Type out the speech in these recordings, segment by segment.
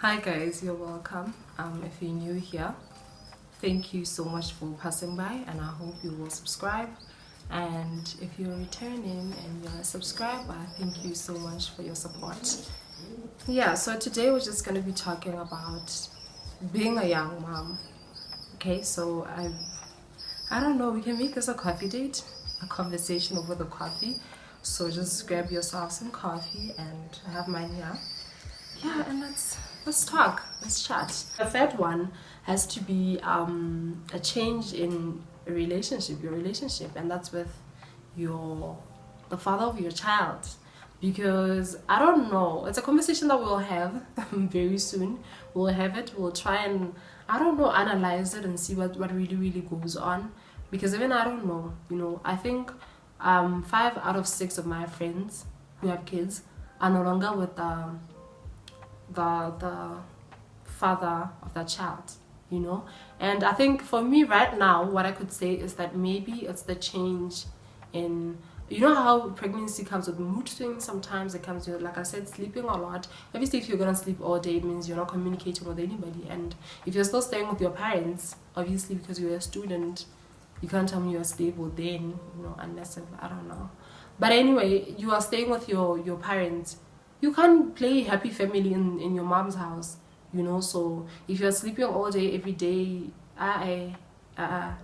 Hi guys, you're welcome. If you're new here, thank you so much for passing by, and I hope you will subscribe. And if you're returning and you're a subscriber, thank you so much for your support. Yeah, so today we're just going to be talking about being a young mom. Okay, so I don't know, we can make this a coffee date, a conversation over the coffee. So just grab yourself some coffee, and I have mine here. Yeah, and let's talk, let's chat. The third one has to be a change in your relationship, and that's with the father of your child. Because I don't know, it's a conversation that we'll have very soon. We'll have it, we'll try and, I don't know, analyze it and see what really goes on. Because even I don't know, I think 5 out of 6 of my friends who have kids are no longer with the father of that child. And I think for me right now, what I could say is that maybe it's the change in, how pregnancy comes with mood swings. Sometimes it comes with, like I said, sleeping a lot. Obviously, if you're gonna sleep all day, it means you're not communicating with anybody. And if you're still staying with your parents, obviously because you're a student, you can't tell me you're stable then, unless I don't know. But anyway, you are staying with your parents. You can't play happy family in your mom's house, So if you're sleeping all day, every day,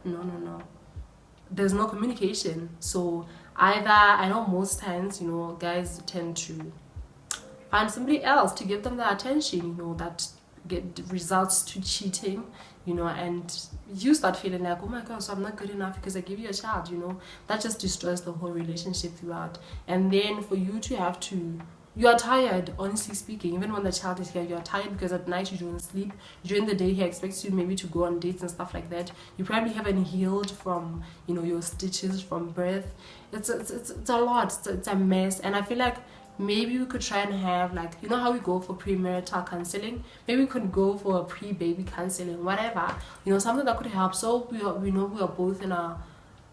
no. There's no communication. So either, I know most times, guys tend to find somebody else to give them the attention, that results to cheating, and you start feeling like, oh my god, so I'm not good enough because I give you a child, that just destroys the whole relationship throughout. And then for you to have to, you are tired, honestly speaking. Even when the child is here, you are tired because at night you don't sleep. During the day, he expects you maybe to go on dates and stuff like that. You probably haven't healed from, your stitches from birth. It's a lot. It's a mess. And I feel like maybe we could try and have, like, how we go for premarital counseling? Maybe we could go for a pre-baby counseling, whatever. Something that could help. So we know we are both in a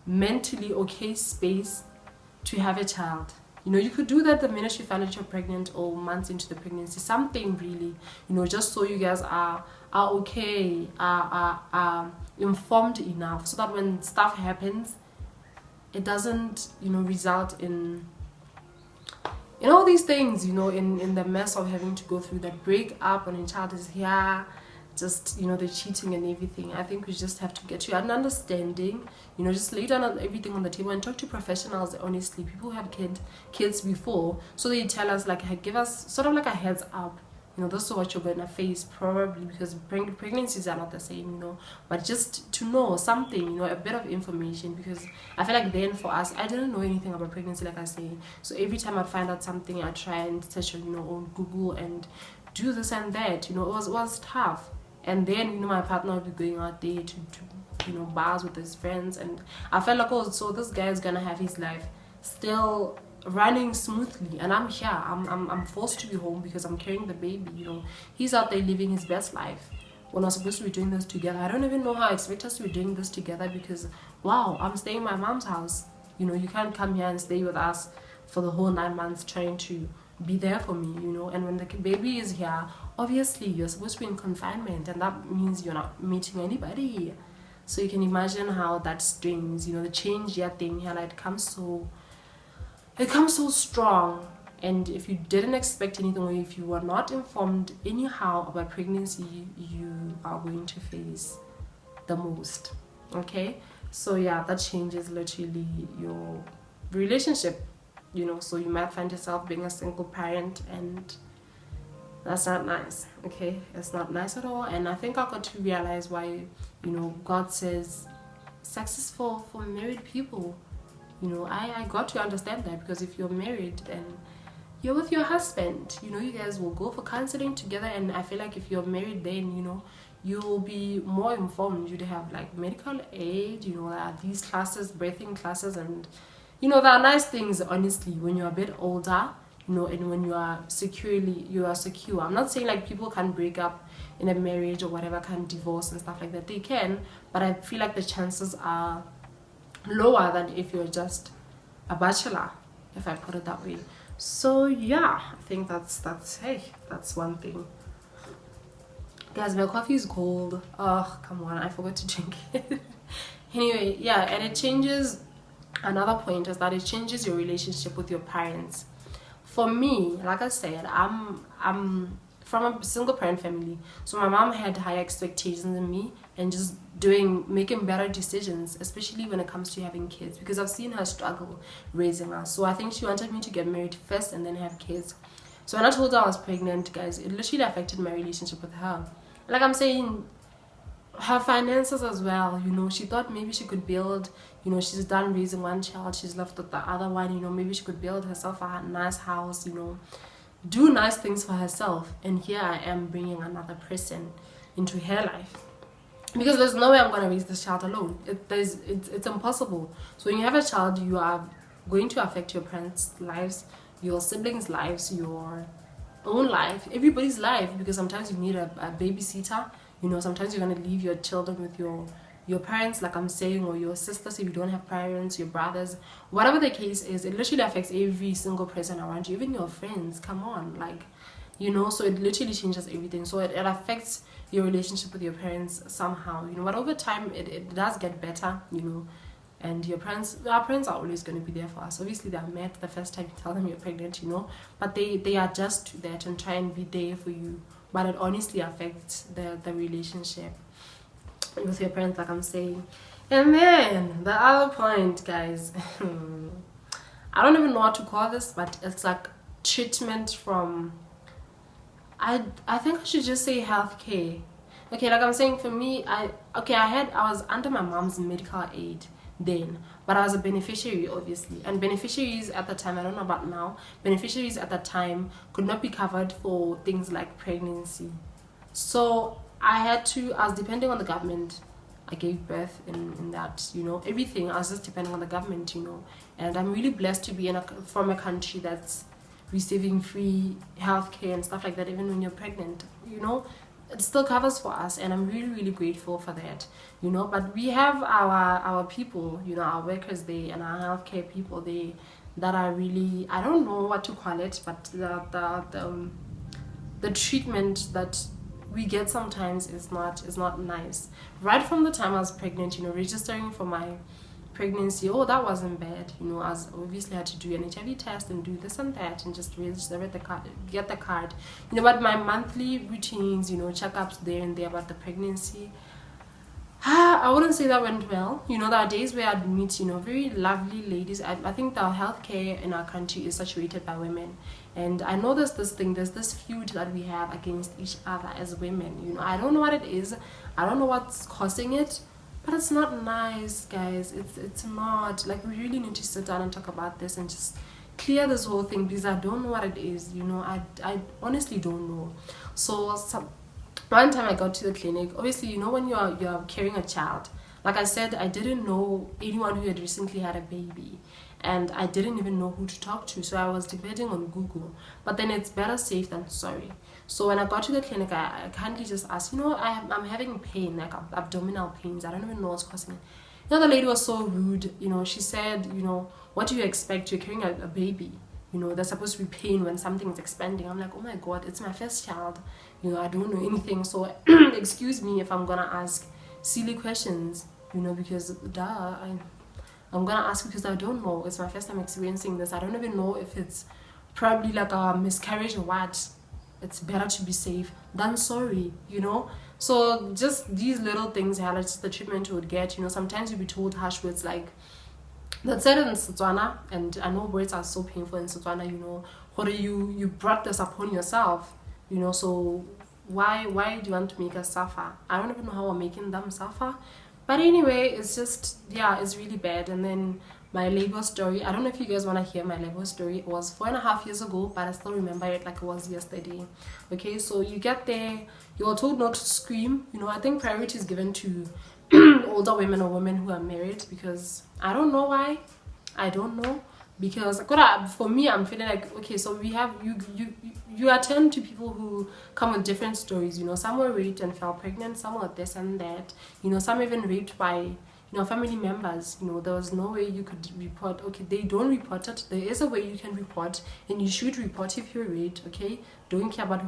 mentally okay space to have a child. You could do that the minute you find out you're pregnant or months into the pregnancy. Something really, just so you guys are okay, are informed enough so that when stuff happens, it doesn't, result in all these things, in the mess of having to go through that breakup when your child is here, just, the cheating and everything. I think we just have to get to an understanding, just lay down everything on the table and talk to professionals. Honestly, people who have kids before, so they tell us, like, give us sort of like a heads up, this is what you're gonna face probably, because pregnancies are not the same, but just to know something, a bit of information. Because I feel like then for us, I didn't know anything about pregnancy, like I say. So every time I find out something, I try and search on Google and do this and that. It was tough. And then, my partner would be going out there to bars with his friends. And I felt like, oh, so this guy is going to have his life still running smoothly. And I'm here. I'm forced to be home because I'm carrying the baby, He's out there living his best life. We're not supposed to be doing this together. I don't even know how I expect us to be doing this together because, wow, I'm staying in my mom's house. You can't come here and stay with us for the whole 9 months trying to be there for me, and when the baby is here, obviously you're supposed to be in confinement, and that means you're not meeting anybody. So you can imagine how that strains, the change thing here, like, it comes so strong. And if you didn't expect anything, or if you were not informed anyhow about pregnancy, you are going to face the most. Okay, so yeah, that changes literally your relationship. So you might find yourself being a single parent, and that's not nice. Okay, it's not nice at all. And I think I got to realize why, God says sex is for married people. I got to understand that, because if you're married and you're with your husband, you guys will go for counseling together. And I feel like if you're married, then you'll be more informed. You'd have like medical aid, there are these classes, birthing classes, and there are nice things, honestly, when you're a bit older, and when you are secure. I'm not saying like people can break up in a marriage or whatever, can divorce and stuff like that. They can, but I feel like the chances are lower than if you're just a bachelor, if I put it that way. So yeah, I think that's one thing. Guys, my coffee is cold. Oh, come on, I forgot to drink it. Anyway, yeah, and it changes. Another point is that it changes your relationship with your parents. For me, like I said, I'm from a single parent family, so my mom had high expectations in me and just making better decisions, especially when it comes to having kids, because I've seen her struggle raising us. So I think she wanted me to get married first and then have kids. So when I told her I was pregnant, guys, it literally affected my relationship with her. Like I'm saying, her finances as well, you know, she thought maybe she could build, you know, she's done raising one child, she's left with the other one, you know, maybe she could build herself a nice house, you know, do nice things for herself. And here I am bringing another person into her life, because there's no way I'm going to raise this child alone. It's impossible. So when you have a child, you are going to affect your parents' lives, your siblings' lives, your own life, everybody's life, because sometimes you need a babysitter. You know, sometimes you're going to leave your children with your parents, like I'm saying, or your sisters if you don't have parents, your brothers, whatever the case is. It literally affects every single person around you, even your friends. Come on, like, you know, so it literally changes everything. So it affects your relationship with your parents somehow, you know, but over time it does get better, you know. And our parents are always going to be there for us. Obviously they're mad the first time you tell them you're pregnant, you know, but they adjust to that and try and be there for you. But it honestly affects the relationship with your parents, like I'm saying. And then the other point, guys, I don't even know what to call this, but it's like treatment from, I think I should just say healthcare. Okay, like I'm saying, for me, I was under my mom's medical aid then, but I was a beneficiary, obviously. And beneficiaries at the time, I don't know about now, beneficiaries at the time could not be covered for things like pregnancy. So I was depending on the government. I gave birth in that, you know, everything. I was just depending on the government, you know. And I'm really blessed to be from a country that's receiving free healthcare and stuff like that, even when you're pregnant, you know. It still covers for us, and I'm really, really grateful for that, you know. But we have our people, you know, our workers there, and our healthcare people there, that are really, I don't know what to call it, but the treatment that we get sometimes is not nice. Right from the time I was pregnant, you know, registering for my pregnancy, oh, that wasn't bad, you know. I obviously had to do an HIV test and do this and that and just register the card, get the card, you know. But my monthly routines, you know, checkups there and there about the pregnancy, I wouldn't say that went well. You know, there are days where I'd meet, you know, very lovely ladies. I think the healthcare in our country is saturated by women, and I know there's this feud that we have against each other as women, you know. I don't know what it is, I don't know what's causing it, but it's not nice, guys. It's not. Like, we really need to sit down and talk about this and just clear this whole thing, because I don't know what it is, you know. I honestly don't know. So one time I got to the clinic. Obviously, you know, when you're carrying a child, like I said, I didn't know anyone who had recently had a baby, and I didn't even know who to talk to, so I was debating on Google. But then it's better safe than sorry. So when I got to the clinic, I kindly just asked, you know, I'm having pain, like abdominal pains. I don't even know what's causing it. You know, the lady was so rude. You know, she said, you know, what do you expect? You're carrying a baby. You know, there's supposed to be pain when something is expanding. I'm like, oh my God, it's my first child. You know, I don't know anything. So excuse me if I'm going to ask silly questions, you know, because I'm going to ask because I don't know. It's my first time experiencing this. I don't even know if it's probably like a miscarriage or what. It's better to be safe than sorry, you know. So just these little things highlight the treatment you would get. You know, sometimes you'll be told harsh words like, that's said in Setswana, and I know words are so painful in Setswana, you know, or you brought this upon yourself, you know, so why do you want to make us suffer? I don't even know how I'm making them suffer. But anyway, it's just, yeah, it's really bad. And then my labor story, I don't know if you guys want to hear my labor story. It was 4.5 years ago, but I still remember it like it was yesterday. Okay, so you get there, you're told not to scream. You know, I think priority is given to older women or women who are married, because I don't know why. I don't know, because for me, I'm feeling like, okay, so we have you attend to people who come with different stories. You know, some were raped and fell pregnant, some were this and that, you know, some even raped by, you know, family members. You know, there was no way you could report. Okay, they don't report it. There is a way you can report, and you should report if you're raped. Okay, don't care about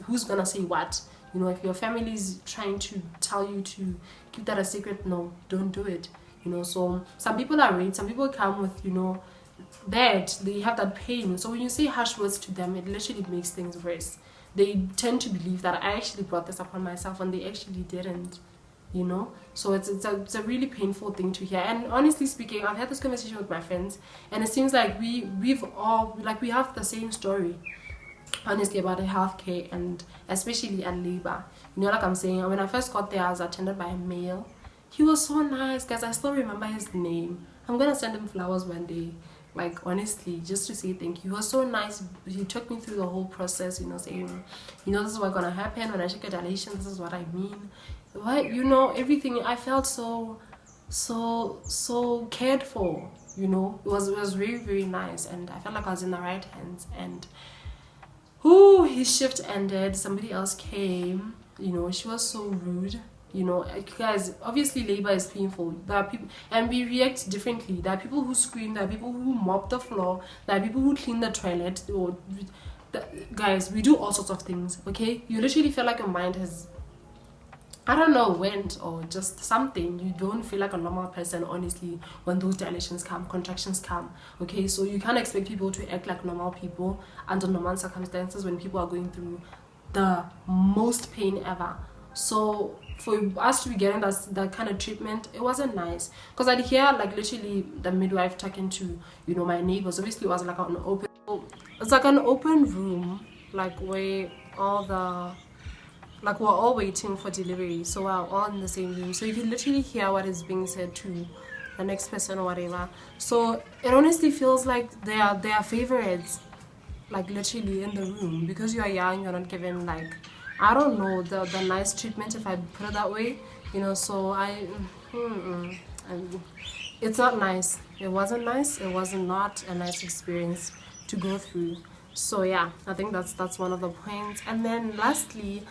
who's gonna say what. You know, if your family is trying to tell you to keep that a secret, no, don't do it. You know, so some people are raped, some people come with, you know, that they have that pain. So when you say harsh words to them, it literally makes things worse. They tend to believe that I actually brought this upon myself when they actually didn't. You know, so it's a really painful thing to hear. And honestly speaking, I've had this conversation with my friends, and it seems like we've all, like, we have the same story, honestly, about the healthcare, and especially at labor. You know, like I'm saying, when I first got there, I was attended by a male. He was so nice, guys. I still remember his name. I'm gonna send him flowers one day, like, honestly, just to say thank you. He was so nice. He took me through the whole process, you know, saying, you know, this is what's gonna happen when I check a dilation, this is what I mean, what, you know, everything. I felt so cared for, you know. It was very, very nice, and I felt like I was in the right hands. And his shift ended, somebody else came, you know. She was so rude. You know, guys, obviously labor is painful. There are people, and we react differently. There are people who scream, there are people who mop the floor, there are people who clean the toilet, or guys, we do all sorts of things, okay? You literally feel like your mind has, I don't know, went, or just something. You don't feel like a normal person, honestly, when those dilations come, contractions come, okay? So you can't expect people to act like normal people under normal circumstances when people are going through the most pain ever. So for us to be getting that kind of treatment, it wasn't nice. Because I'd hear, like, literally the midwife talking to, you know, my neighbors. Obviously it was like an open, it's like an open room, like, where all the, like, we're all waiting for delivery, so we're all in the same room. So you can literally hear what is being said to the next person or whatever. So it honestly feels like they are favorites, like, literally in the room, because you are young, you're not given, like, I don't know, the nice treatment, if I put it that way, you know. So it's not nice. It wasn't nice. It was not a nice experience to go through. So yeah, I think that's one of the points. And then lastly,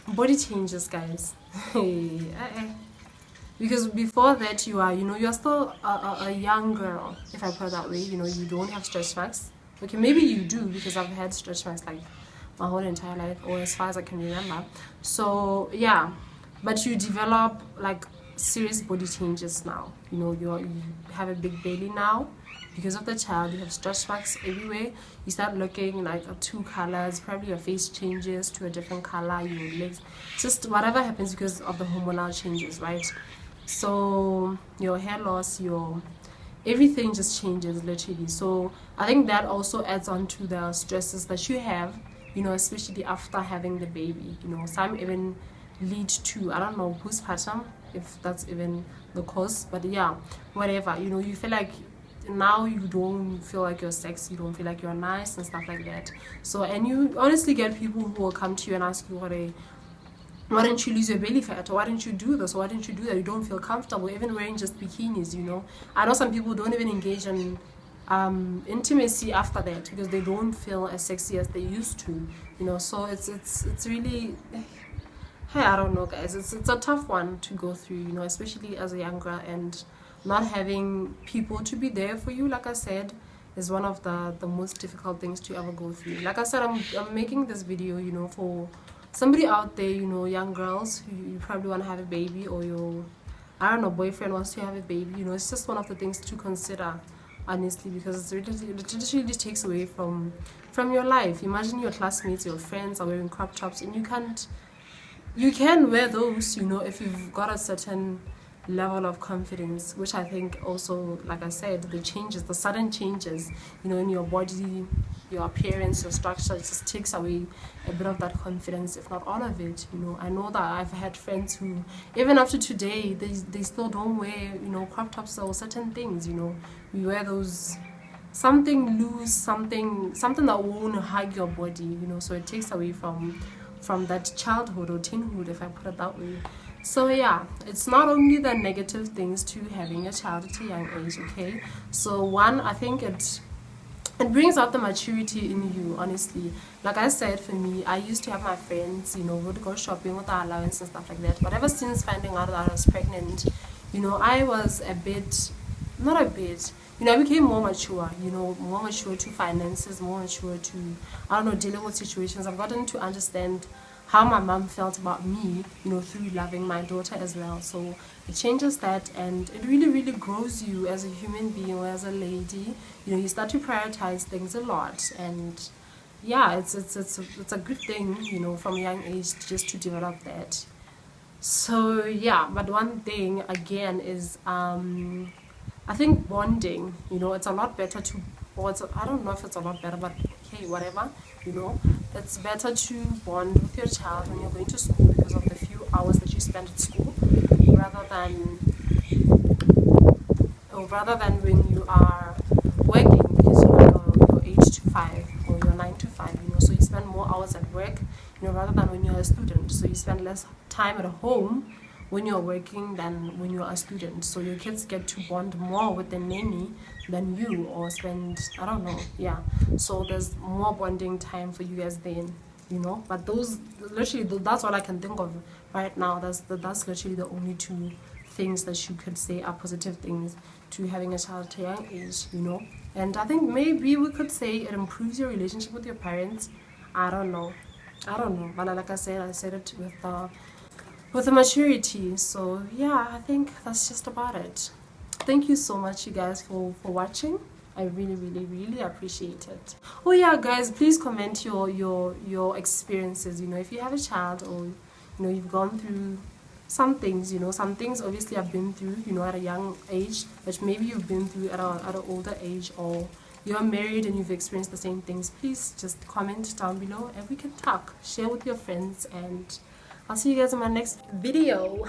body changes, guys. Because before that, you're still a young girl, if I put it that way. You know, you don't have stretch marks. Okay, maybe you do, because I've had stretch marks like my whole entire life, or as far as I can remember. So yeah, but you develop, like, serious body changes now. You know, you have a big belly now because of the child. You have stretch marks everywhere. You start looking like two colors. Probably your face changes to a different color, your legs, just whatever happens because of the hormonal changes, right? So your hair loss, your everything just changes, literally. So I think that also adds on to the stresses that you have, you know, especially after having the baby. You know, some even lead to, I don't know, postpartum, if that's even the cause. But yeah, whatever, you know, you feel like now you don't feel like you're sexy, you don't feel like you're nice and stuff like that. So, and you honestly get people who will come to you and ask you, why didn't you lose your belly fat, or why didn't you do this, or why didn't you do that? You don't feel comfortable even wearing just bikinis, you know. I know some people don't even engage in intimacy after that because they don't feel as sexy as they used to, you know. So it's really, hey, I don't know, guys, it's a tough one to go through, you know, especially as a young girl, and not having people to be there for you, like I said, is one of the most difficult things to ever go through. Like I said, I'm making this video, you know, for somebody out there, you know, young girls who you probably want to have a baby, or your, I don't know, boyfriend wants to have a baby. You know, it's just one of the things to consider, honestly, because it literally takes away from your life. Imagine your classmates, your friends are wearing crop tops, and you can wear those, you know, if you've got a certain level of confidence, which I think also, like I said, the sudden changes, you know, in your body, your appearance, your structure, it just takes away a bit of that confidence, if not all of it, you know. I know that I've had friends who, even after today, they still don't wear, you know, crop tops or certain things, you know. We wear those, something loose, something that won't hug your body, you know, so it takes away from that childhood or teenhood, if I put it that way. So yeah, it's not only the negative things to having a child at a young age, okay? So one, I think it brings out the maturity in you, honestly. Like I said, for me, I used to have my friends, you know, would go shopping with our allowance and stuff like that. But ever since finding out that I was pregnant, you know, I was not a bit, you know, I became more mature, you know, more mature to finances, more mature to, I don't know, dealing with situations. I've gotten to understand how my mom felt about me, you know, through loving my daughter as well. So it changes that, and it really, really grows you as a human being or as a lady. You know, you start to prioritize things a lot, and yeah, it's a good thing, you know, from a young age just to develop that. So yeah, but one thing again is I think bonding, you know, it's a lot better to, or it's, I don't know if it's a lot better, but hey, whatever, you know, it's better to bond with your child when you're going to school because of the few hours that you spend at school, rather than, or rather than when you are working, because you know you're 8 to 5 or you're 9 to 5, you know, so you spend more hours at work, you know, rather than when you're a student. So you spend less time at home when you're working than when you're a student. So your kids get to bond more with the nanny than you, or spend, I don't know, yeah. So there's more bonding time for you guys then, you know. But those, literally, that's all I can think of right now. That's literally the only two things that you could say are positive things to having a child at a young age, you know. And I think maybe we could say it improves your relationship with your parents. I don't know, but like I said it with the maturity. So yeah, I think that's just about it. Thank you so much, you guys, for watching. I really, really, really appreciate it. Oh yeah, guys, please comment your experiences. You know, if you have a child, or you know, you've gone through some things. You know, some things obviously I've been through, you know, at a young age, but maybe you've been through at an older age, or you're married and you've experienced the same things. Please just comment down below and we can talk. Share with your friends, and I'll see you guys in my next video.